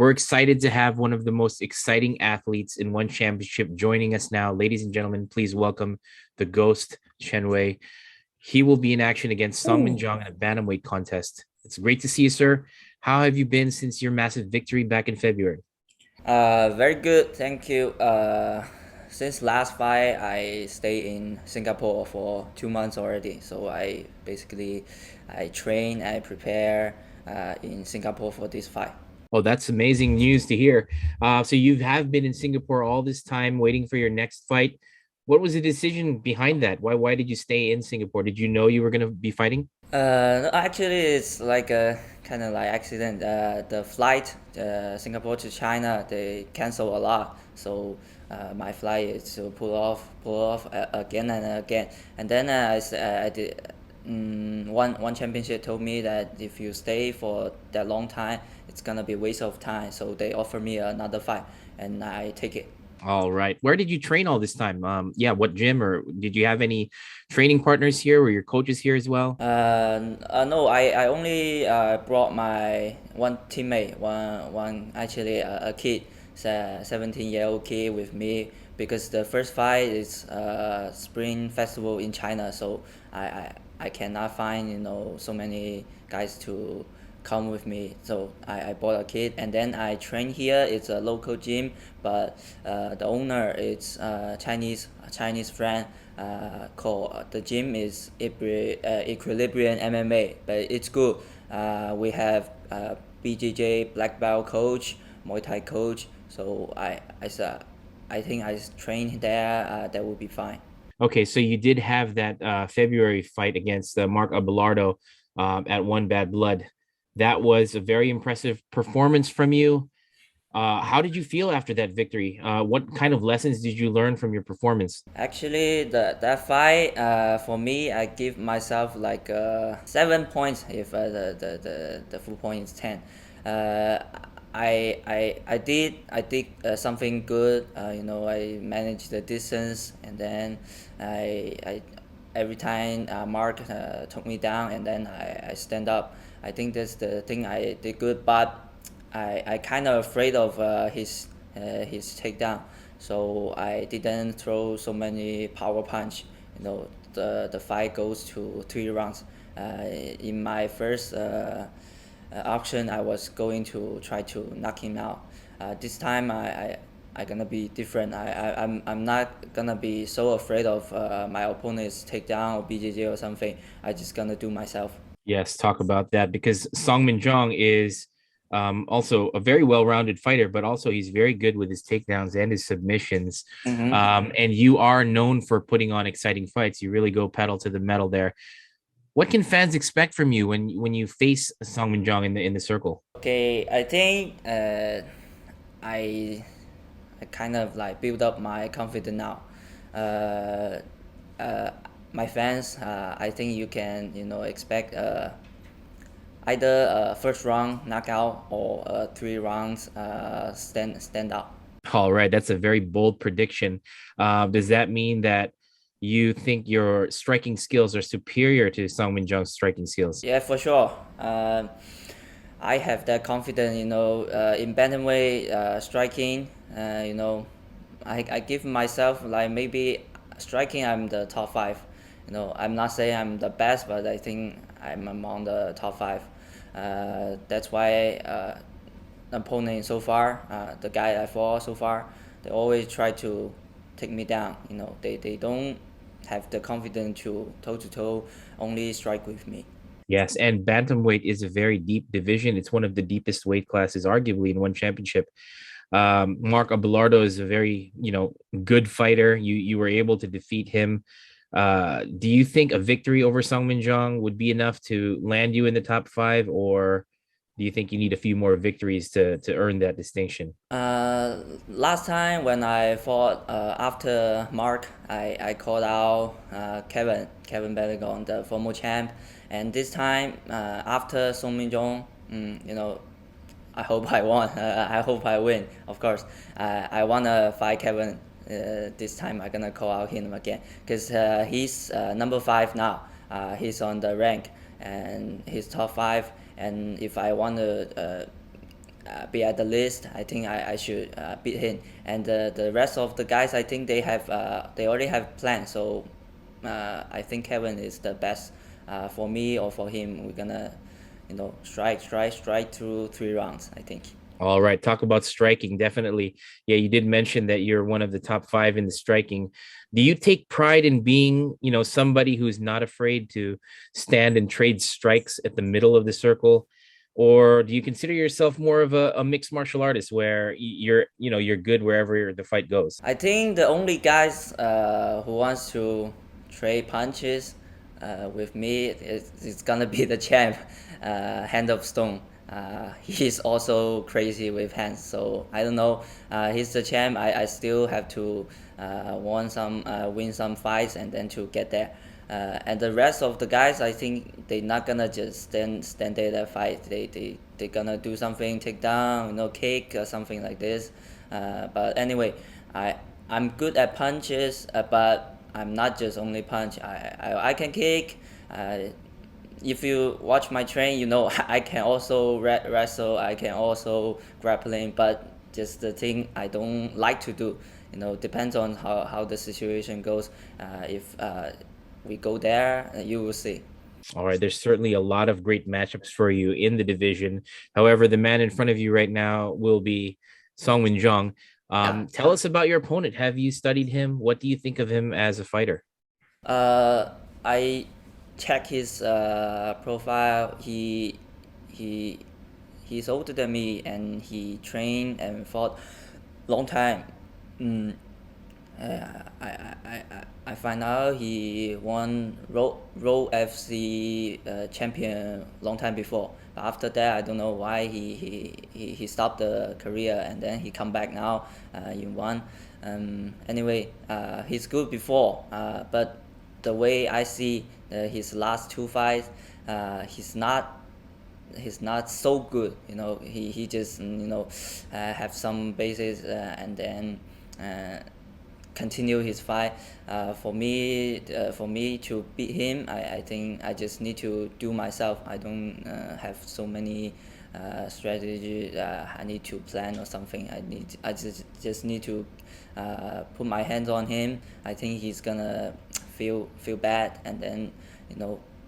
We're excited to have one of the most exciting athletes in one championship joining us now. Ladies and gentlemen, please welcome the Ghost, Chen Rui. He will be in action against Songmin Ooh. Jong in a bantamweight contest. It's great to see you, sir. How have you been since your massive victory back in February? Very good, thank you. Since last fight, I stay in Singapore for 2 months already. So I train, I prepare in Singapore for this fight. Oh, that's amazing news to hear. So you have been in Singapore all this time waiting for your next fight. What was the decision behind that? Why did you stay in Singapore? Did you know you were going to be fighting? No, actually, it's like a kind of like accident. The flight, Singapore to China, they cancel a lot. So my flight is to pull off again and again. And then I did. One championship told me that if you stay for that long time, it's gonna be a waste of time. So they offer me another fight, and I take it. All right. Where did you train all this time? Yeah, what gym or did you have any training partners here? Were your coaches here as well? No, I only brought my one teammate, one actually a kid, 17-year-old kid with me because the first fight is Spring Festival in China, so I cannot find so many guys to come with me. So I bought a kid and then I train here. It's a local gym, but the owner is Chinese friend. Called the gym is Equilibrium MMA, but it's good. We have BJJ black belt coach, Muay Thai coach. So I think I train there. That will be fine. Okay, so you did have that February fight against Mark Abelardo at One Bad Blood. That was a very impressive performance from you. How did you feel after that victory? What kind of lessons did you learn from your performance? Actually, that fight for me, I give myself like 7 points if the full point is 10. Uh, I did something good. I managed the distance and then I every time Mark took me down and then I stand up. I think that's the thing I did good, but I kind of afraid of his takedown, so I didn't throw so many power punch. The fight goes to 3 rounds. In my first auction, I was going to try to knock him out. This time I gonna be different. I'm not gonna be so afraid of my opponent's takedown or BJJ or something. I just gonna do myself. Yes, talk about that because Song Min Jong is also a very well-rounded fighter, but also he's very good with his takedowns and his submissions. Mm-hmm. And you are known for putting on exciting fights. You really go pedal to the metal there. What can fans expect from you when you face Song Min Jong in the circle? Okay, I think I I kind of like build up my confidence now. Uh, uh, my fans, I think you can expect either a first round knockout or 3 rounds stand out. All right, that's a very bold prediction. Does that mean that you think your striking skills are superior to Song Min Jong's striking skills? Yeah, for sure. I have that confidence, in bantamweight striking. I give myself like maybe striking. I'm the top five. I'm not saying I'm the best, but I think I'm among the top five. That's why opponent so far, the guy I fought so far, they always try to take me down. They don't have the confidence to toe, only strike with me. Yes, and bantamweight is a very deep division. It's one of the deepest weight classes, arguably in one championship. Mark Abelardo is a very, good fighter. You were able to defeat him. Do you think a victory over Song Min Jong would be enough to land you in the top five, or do you think you need a few more victories to earn that distinction? Last time when I fought after Mark, I called out Kevin Belal, the former champ, and this time after Song Min Jong, I hope I won. I hope I win. Of course, I wanna fight Kevin. This time I'm gonna call out him again because he's number five now. He's on the rank and he's top five. And if I want to be at the list, I think I should beat him. And the rest of the guys, I think they already have plans. So I think Kevin is the best for me or for him. We're gonna, strike through 3 rounds, I think. All right, talk about striking. Definitely. Yeah, you did mention that you're one of the top five in the striking. Do you take pride in being, somebody who's not afraid to stand and trade strikes at the middle of the circle? Or do you consider yourself more of a mixed martial artist where you're good wherever the fight goes? I think the only guys who wants to trade punches with me is gonna be the champ, Hand of Stone. He's also crazy with hands, so I don't know. He's the champ. I still have to win some fights and then to get there. And the rest of the guys, I think they're not gonna just stand there and fight. They gonna do something, take down, kick or something like this. But anyway, I I'm good at punches, but I'm not just only punch. I can kick. If you watch my train, I can also wrestle. I can also grappling, but just the thing I don't like to do. Depends on how the situation goes. If we go there, you will see. All right, there's certainly a lot of great matchups for you in the division. However, the man in front of you right now will be Jong. Yeah. Tell us about your opponent. Have you studied him? What do you think of him as a fighter? I check his profile. He he's older than me, and he trained and fought long time. Mm, I find out he won Row FC champion long time before. But after that, I don't know why he stopped the career and then he come back now in one. Anyway, he's good before, but the way I see his last 2 fights, he's not so good. He just have some bases and then uh, continue his fight. For me to beat him, I think I just need to do myself. I don't have so many strategy I need to plan or something. I just need to put my hands on him. I think he's gonna feel bad, and then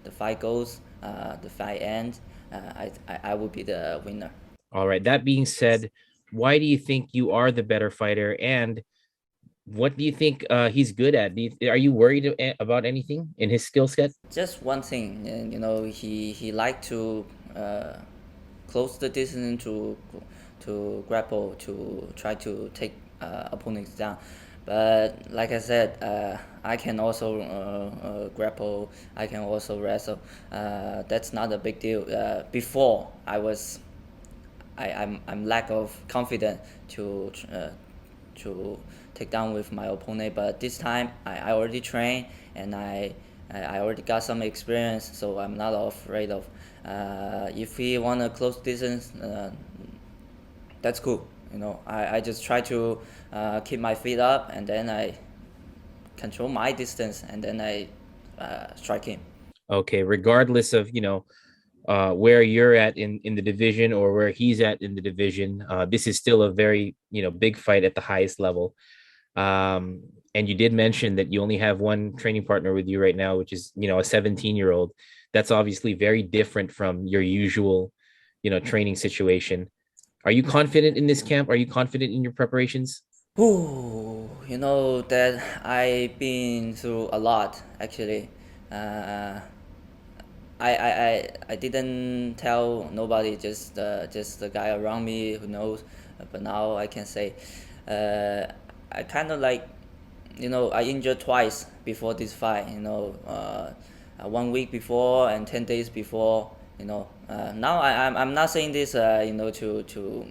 the fight goes, the fight ends. I will be the winner. All right. That being said, why do you think you are the better fighter? And what do you think he's good at? Are you worried about anything in his skill set? Just one thing, and he like to close the distance to grapple to try to take opponents down. But like I said, I can also grapple. I can also wrestle. That's not a big deal. Before I'm lack of confidence to take down with my opponent. But this time I already trained and I already got some experience, so I'm not afraid of. If we want a close distance, that's cool. I just try to keep my feet up and then I control my distance and then I strike him. Okay, regardless of, where you're at in the division or where he's at in the division, this is still a very, big fight at the highest level. And you did mention that you only have one training partner with you right now, which is, a 17-year-old. That's obviously very different from your usual, training situation. Are you confident in this camp? Are you confident in your preparations? Ooh, that I've been through a lot actually. Uh, I didn't tell nobody, just the guy around me who knows. But now I can say, I kind of like, I injured twice before this fight. 1 week before and 10 days before. Now I'm not saying this to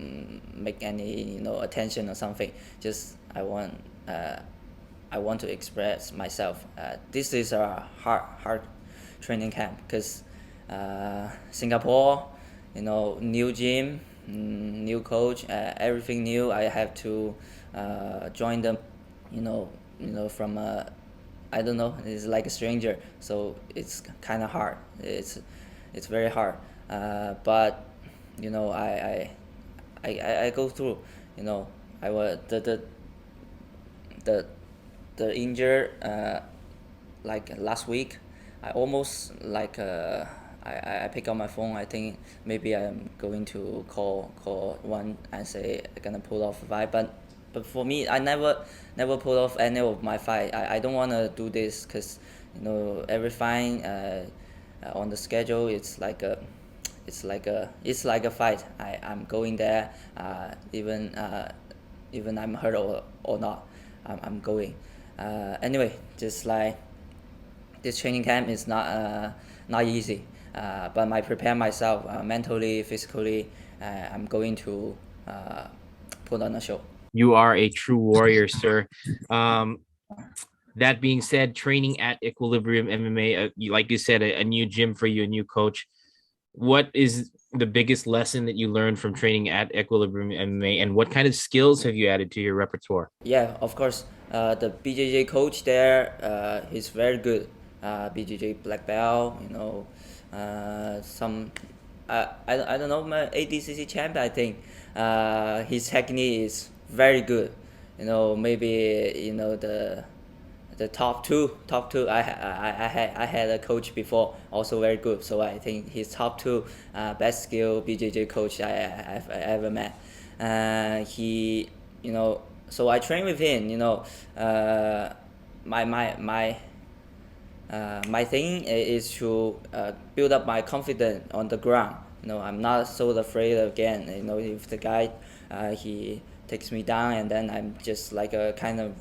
make any attention or something. Just I want to express myself. This is a hard training camp because Singapore, new gym, new coach, everything new. I have to join them, from I don't know. It's like a stranger, so it's kind of hard. It's very hard. But you know, I I go through. You know, I was the the injured like last week. I almost like I pick up my phone. I think maybe I'm going to call one and say I'm gonna pull off a fight, but for me, I never pull off any of my fight. I don't wanna do this because every fight on the schedule it's like a fight. I'm going there even I'm hurt or not. I'm going. Anyway, just like this training camp is not easy, but I prepare myself mentally, physically. I'm going to put on a show. You are a true warrior, sir. Um, that being said, training at Equilibrium MMA, like you said, a new gym for you, a new coach. What is the biggest lesson that you learned from training at Equilibrium MMA, and what kind of skills have you added to your repertoire? Yeah, of course. The BJJ coach there, he's very good. BJJ black belt, some I don't know, my ADCC champ. I think his technique is very good. Maybe the top two. I had a coach before, also very good. So I think he's top two best skill BJJ coach I've ever met. He so I train with him. My my my my thing is to build up my confidence on the ground. I'm not so afraid again. If the guy he takes me down and then I'm just like a kind of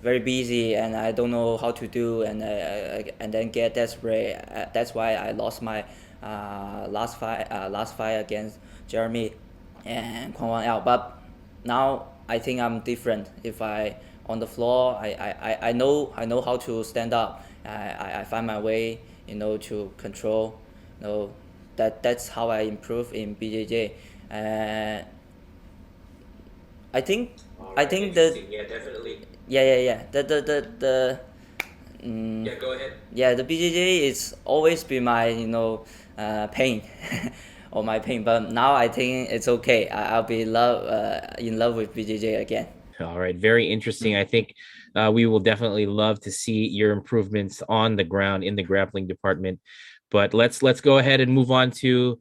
very busy and I don't know how to do and then get desperate. That's why I lost my last fight against Jeremy and Kwang Wang out. But now I think I'm different. If I on the floor, I know how to stand up. I find my way, to control. That's how I improve in BJJ. Uh, I think All I right, think that interesting. Yeah, definitely. yeah. Yeah, go ahead. Yeah, the BJJ is always be my pain or my pain, but now I think it's okay. I'll be in love with BJJ again. All right, very interesting. I think we will definitely love to see your improvements on the ground in the grappling department. But let's go ahead and move on to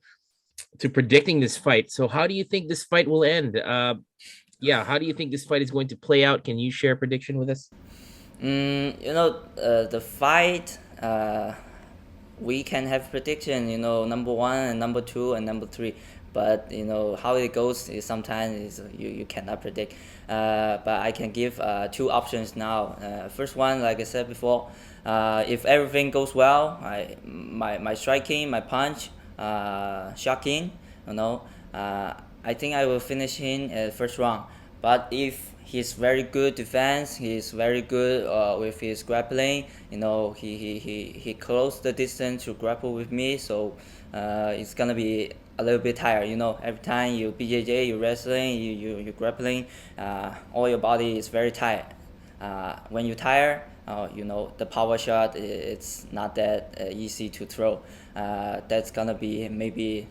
predicting this fight. So, how do you think this fight will end? Yeah, how do you think this fight is going to play out? Can you share a prediction with us? The fight, we can have prediction, number one and number two and number three. But how it goes is sometimes you cannot predict. But I can give two options now. First one, like I said before, if everything goes well, my striking, my punch, shocking, I think I will finish him at first round. But if he's very good defense, he's very good with his grappling. He closed the distance to grapple with me, so it's gonna be a little bit tired. Every time you BJJ, you wrestling, you grappling, all your body is very tired. When you tire, the power shot it's not that easy to throw. That's gonna be maybe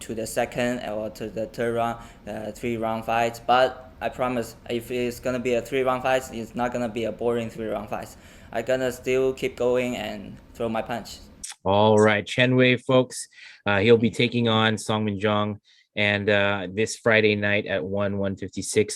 to the second or to the third round, 3 round fights. But I promise, if it's gonna be a 3 round fight, it's not gonna be a boring 3 round fight. I gonna still keep going and throw my punch. All right, Chen Rui, folks. He'll be taking on Songmin Jong, and this Friday night at 1:56.